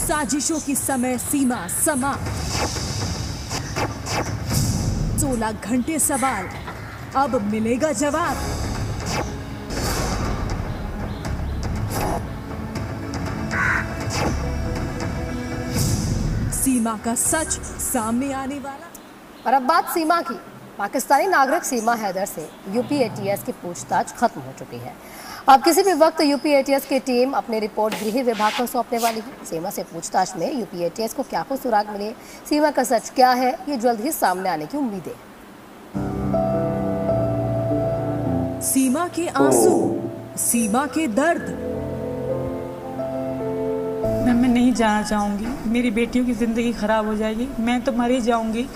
साजिशों की समय सीमा समाप्त। 16 घंटे सवाल, अब मिलेगा जवाब। सीमा का सच सामने आने वाला। और अब बात सीमा की। पाकिस्तानी नागरिक सीमा हैदर से यूपी एटीएस की पूछताछ खत्म हो चुकी है। अब किसी भी वक्त यूपी एटीएस की टीम अपनी रिपोर्ट गृह विभाग को सौंपने वाली है। सीमा से पूछताछ में यूपी एटीएस को क्या कुछ सुराग मिले, सीमा का सच क्या है, ये जल्द ही सामने आने की उम्मीद है। सीमा के आंसू, सीमा के दर्द। मैं नहीं जाना चाहूँगी, मेरी बेटियों की ज़िंदगी ख़राब हो जाएगी। मैं तो मर ही जाऊँगी,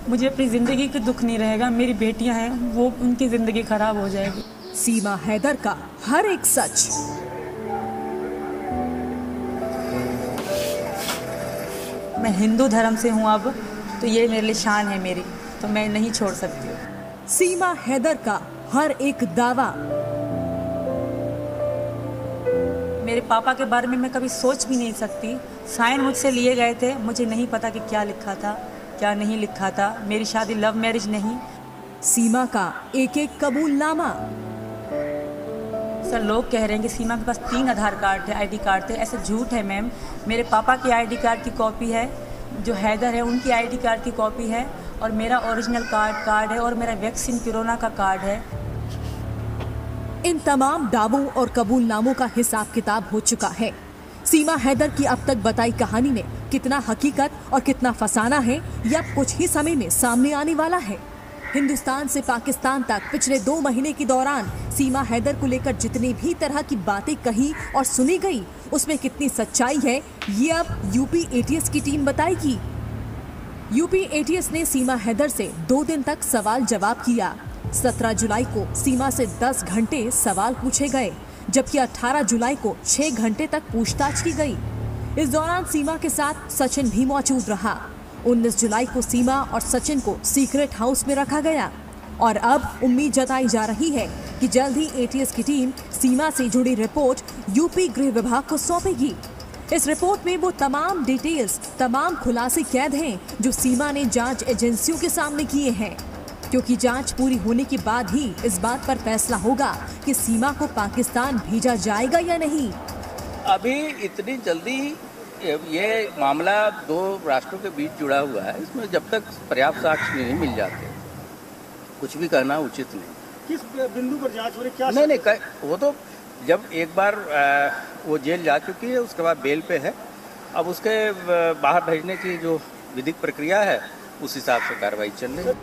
मुझे अपनी ज़िंदगी का दुख नहीं रहेगा। मेरी बेटियां हैं, वो उनकी ज़िंदगी ख़राब हो जाएगी। सीमा हैदर का हर एक सच। मैं हिंदू धर्म से हूँ, अब तो ये मेरे लिए शान है मेरी, तो मैं नहीं छोड़ सकती हूँ। सीमा हैदर का हर एक दावा। मेरे पापा के बारे में मैं कभी सोच भी नहीं सकती। साइन मुझसे लिए गए थे, मुझे नहीं पता कि क्या लिखा था क्या नहीं लिखा था। मेरी शादी लव मैरिज नहीं। सीमा का एक एक कबूलनामा। सर, लोग कह रहे हैं कि सीमा के पास 3 आधार कार्ड थे, आईडी कार्ड थे। ऐसे झूठ है मैम। मेरे पापा की आईडी कार्ड की कॉपी है, जो हैदर है उनकी आईडी कार्ड की कॉपी है, और मेरा ओरिजिनल कार्ड है, और मेरा वैक्सीन कोरोना का कार्ड है। इन तमाम दावों और कबूलनामों का हिसाब किताब हो चुका है। सीमा हैदर की अब तक बताई कहानी में कितना हकीकत और कितना फसाना है, यह अब कुछ ही समय में सामने आने वाला है। हिंदुस्तान से पाकिस्तान तक पिछले 2 महीने के दौरान सीमा हैदर को लेकर जितनी भी तरह की बातें कही और सुनी गई, उसमें कितनी सच्चाई है, ये अब यूपी एटीएस की टीम बताएगी। यूपी एटीएस ने सीमा हैदर से 2 दिन तक सवाल जवाब किया। 17 जुलाई को सीमा से 10 घंटे सवाल पूछे गए, जबकि 18 जुलाई को 6 घंटे तक पूछताछ की गई। इस दौरान सीमा के साथ सचिन भी मौजूद रहा। 19 जुलाई को सीमा और सचिन को सीक्रेट हाउस में रखा गया, और अब उम्मीद जताई जा रही है कि जल्द ही एटीएस की टीम सीमा से जुड़ी रिपोर्ट यूपी गृह विभाग को सौंपेगी। इस रिपोर्ट में वो तमाम डिटेल्स, तमाम खुलासे कैद हैं जो सीमा ने जांच एजेंसियों के सामने किए हैं, क्योंकि जांच पूरी होने के बाद ही इस बात पर फैसला होगा कि सीमा को पाकिस्तान भेजा जाएगा या नहीं। अभी इतनी जल्दी ये मामला 2 राष्ट्रों के बीच जुड़ा हुआ है, इसमें जब तक पर्याप्त साक्ष्य नहीं मिल जाते कुछ भी कहना उचित नहीं। किस बिंदु पर जांच हो रही, क्या नहीं वो तो जब एक बार वो जेल जा चुकी है, उसके बाद बेल पे है, अब उसके बाहर भेजने की जो विधिक प्रक्रिया है उस हिसाब से कार्रवाई चल रही है।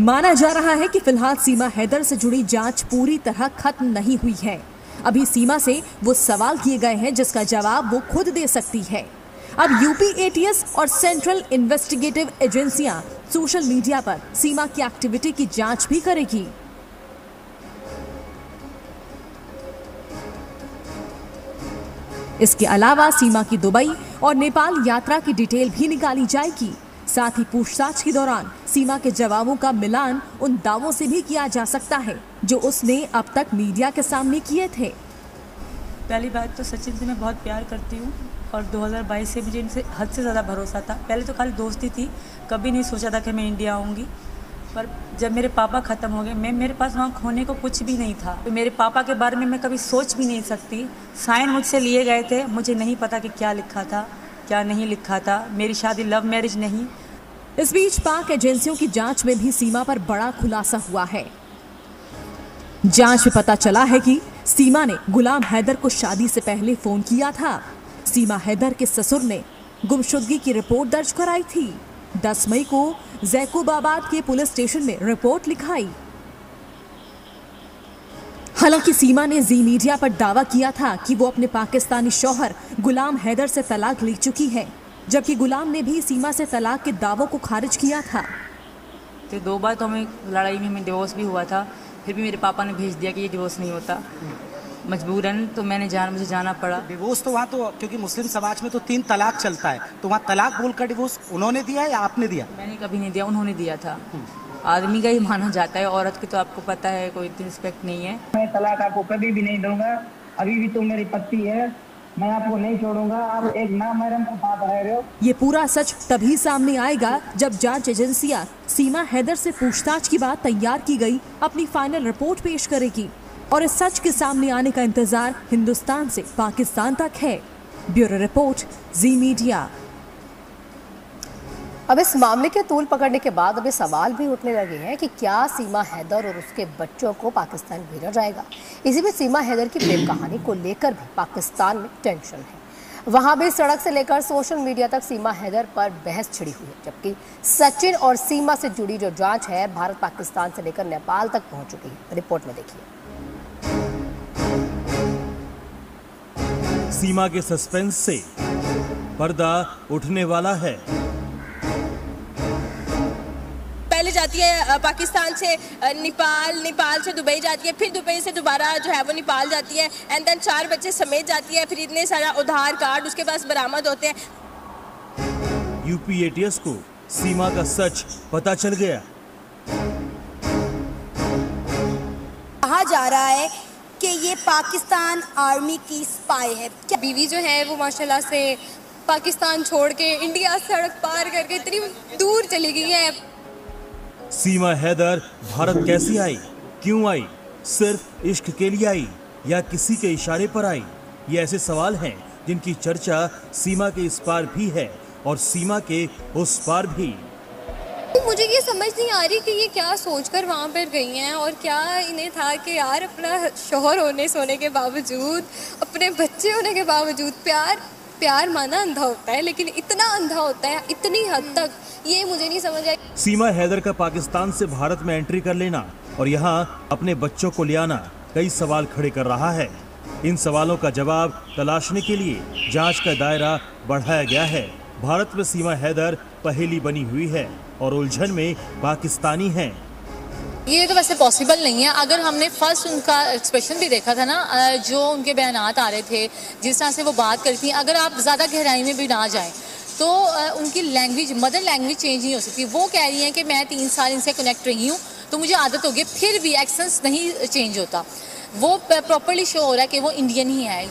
माना जा रहा है कि फिलहाल सीमा हैदर से जुड़ी जांच पूरी तरह खत्म नहीं हुई है। अभी सीमा से वो सवाल किए गए हैं जिसका जवाब वो खुद दे सकती है। अब यूपी एटीएस और सेंट्रल इन्वेस्टिगेटिव एजेंसियां सोशल मीडिया पर सीमा की एक्टिविटी की जांच भी करेगी। इसके अलावा सीमा की दुबई और नेपाल यात्रा की डिटेल भी निकाली जाएगी। साथ ही पूछताछ के दौरान सीमा के जवाबों का मिलान उन दावों से भी किया जा सकता है जो उसने अब तक मीडिया के सामने किए थे। पहली बात तो सचिन से मैं बहुत प्यार करती हूँ, और 2022 से मुझे इनसे हद से ज़्यादा भरोसा था। पहले तो खाली दोस्ती थी, कभी नहीं सोचा था कि मैं इंडिया आऊँगी। पर जब मेरे पापा ख़त्म हो गए, मेरे पास वहाँ खोने को कुछ भी नहीं था। तो मेरे पापा के बारे में मैं कभी सोच भी नहीं सकती। साइन मुझसे लिए गए थे, मुझे नहीं पता कि क्या लिखा था क्या नहीं लिखा था। मेरी शादी लव मैरिज नहीं। इस बीच पाक एजेंसियों की जांच में भी सीमा पर बड़ा खुलासा हुआ है। जांच में पता चला है कि सीमा ने गुलाम हैदर को शादी से पहले फोन किया था। सीमा हैदर के ससुर ने गुमशुदगी की रिपोर्ट दर्ज कराई थी। 10 मई को जैकूबाबाद के पुलिस स्टेशन में रिपोर्ट लिखाई। हालांकि सीमा ने जी मीडिया पर दावा किया था कि वो अपने पाकिस्तानी शौहर गुलाम हैदर से तलाक ले चुकी है, जबकि गुलाम ने भी सीमा से तलाक के दावों को खारिज किया था। तो 2 बार तो हमें लड़ाई में हमें डिवोर्स भी हुआ था, फिर भी मेरे पापा ने भेज दिया कि ये डिवोर्स नहीं होता। मजबूरन तो मुझे जाना पड़ा। डिवोर्स तो वहाँ तो क्योंकि मुस्लिम समाज में तो 3 तलाक चलता है, तो वहाँ तलाक बोलकर डिवोर्स उन्होंने दिया या आपने दिया? मैंने कभी नहीं दिया, उन्होंने दिया था। आदमी का ही माना जाता है, औरत की तो आपको पता है कोई इतनी रिस्पेक्ट नहीं है। मैं तलाक आपको कभी भी नहीं दूंगा, अभी भी तुम मेरी पत्नी है, मैं आपको नहीं छोड़ूंगा। आप एक नामहरम के साथ रह रहे हो। ये पूरा सच तभी सामने आएगा जब जांच एजेंसियां सीमा हैदर से पूछताछ की बात तैयार की गई अपनी फाइनल रिपोर्ट पेश करेगी। और इस सच के सामने आने का इंतजार हिंदुस्तान से पाकिस्तान तक है। ब्यूरो रिपोर्ट, जी मीडिया। अब इस मामले के तूल पकड़ने के बाद अब ये सवाल भी उठने लगे हैं कि क्या सीमा हैदर और उसके बच्चों को पाकिस्तान भेजा जाएगा। इसी बीच सीमा हैदर की प्रेम कहानी को लेकर भी पाकिस्तान में टेंशन है। वहां भी सड़क से लेकर सोशल मीडिया तक सीमा हैदर पर बहस छिड़ी हुई है, जबकि सचिन और सीमा से जुड़ी जो जांच है भारत पाकिस्तान से लेकर नेपाल तक पहुंच चुकी है। रिपोर्ट में देखिए। सीमा के सस्पेंस से पर्दा उठने वाला है। पहले जाती है पाकिस्तान से नेपाल, नेपाल से दुबई जाती है, फिर दुबई से दोबारा जो है वो नेपाल जाती है, एंड देन 4 बच्चे समेत जाती है। फिर इतने सारा आधार कार्ड उसके पास बरामद होते हैं। यूपी एटीएस को सीमा का सच पता चल गया। कहा जा रहा है कि ये पाकिस्तान आर्मी की स्पाई है। क्या बीवी जो है वो माशाल्लाह से पाकिस्तान छोड़ के इंडिया सड़क पार करके इतनी दूर चली गई है। सीमा हैदर भारत कैसी आई, क्यों आई, सिर्फ इश्क के लिए आई या किसी के इशारे पर आई? ये ऐसे सवाल हैं जिनकी चर्चा सीमा के इस पार भी है और सीमा के उस पार भी। मुझे ये समझ नहीं आ रही कि ये क्या सोचकर वहाँ पर गई हैं और क्या इन्हें था कि यार अपना शौहर होने के बावजूद, अपने बच्चे होने के बावजूद प्यार माना अंधा होता है, लेकिन इतना अंधा होता है इतनी हद तक, ये मुझे नहीं समझ आई। सीमा हैदर का पाकिस्तान से भारत में एंट्री कर लेना और यहाँ अपने बच्चों को ले आना कई सवाल खड़े कर रहा है। इन सवालों का जवाब तलाशने के लिए जांच का दायरा बढ़ाया गया है। भारत में सीमा हैदर पहेली बनी हुई है और उलझन में पाकिस्तानी हैं। ये तो वैसे पॉसिबल नहीं है। अगर हमने फर्स्ट उनका एक्सप्रेशन भी देखा था ना, जो उनके बयानात आ रहे थे, जिस तरह से वो बात करती हैं, अगर आप ज़्यादा गहराई में भी ना जाएं तो उनकी लैंग्वेज, मदर लैंग्वेज चेंज नहीं हो सकती। वो कह रही हैं कि मैं 3 साल इनसे कनेक्ट रही हूँ तो मुझे आदत हो गई, फिर भी एक्सेंस नहीं चेंज होता। वो प्रॉपरली शो हो रहा है कि वो इंडियन ही है।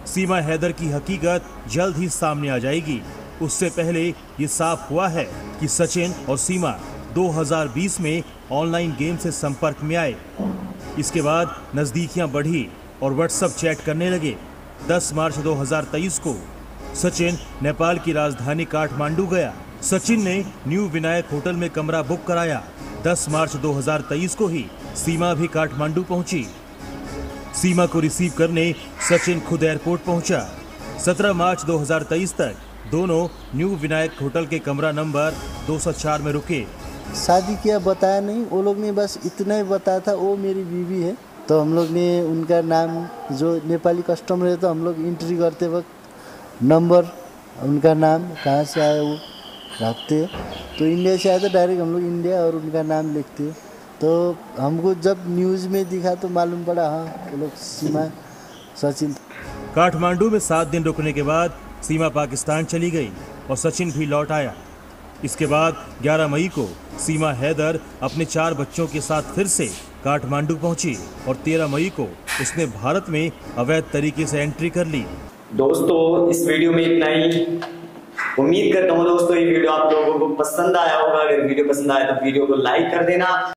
सीमा हैदर की हकीकत जल्द ही सामने आ जाएगी। उससे पहले ये साफ हुआ है कि सचिन और सीमा 2020 में ऑनलाइन गेम से संपर्क में आए। इसके बाद नज़दीकियां बढ़ी और व्हाट्सएप चैट करने लगे। 10 मार्च 2023 को सचिन नेपाल की राजधानी काठमांडू गया। सचिन ने न्यू विनायक होटल में कमरा बुक कराया। 10 मार्च 2023 को ही सीमा भी काठमांडू पहुंची। सीमा को रिसीव करने सचिन खुद एयरपोर्ट पहुंचा। 17 मार्च 2023 तक दोनों न्यू विनायक होटल के कमरा नंबर 204 में रुके। शादी किया बताया नहीं, वो लोग ने बस इतना ही बताया था वो मेरी बीवी है। तो हम लोग ने उनका नाम, जो नेपाली कस्टमर है, तो हम लोग एंट्री करते वक्त नंबर, उनका नाम, कहाँ से आया वो रखते। तो इंडिया से आया तो डायरेक्ट हम लोग इंडिया और उनका नाम लिखते। तो हमको जब न्यूज़ में दिखा तो मालूम पड़ा हाँ वो लोग सीमा सचिन। काठमांडू में 7 दिन रुकने के बाद सीमा पाकिस्तान चली गई और सचिन भी लौट आया। इसके बाद 11 मई को सीमा हैदर अपने 4 बच्चों के साथ फिर से काठमांडू पहुंची और 13 मई को उसने भारत में अवैध तरीके से एंट्री कर ली। दोस्तों इस वीडियो में इतना ही। उम्मीद करता हूँ दोस्तों ये वीडियो आप लोगों को पसंद आया होगा। अगर वीडियो पसंद आया तो वीडियो को लाइक कर देना।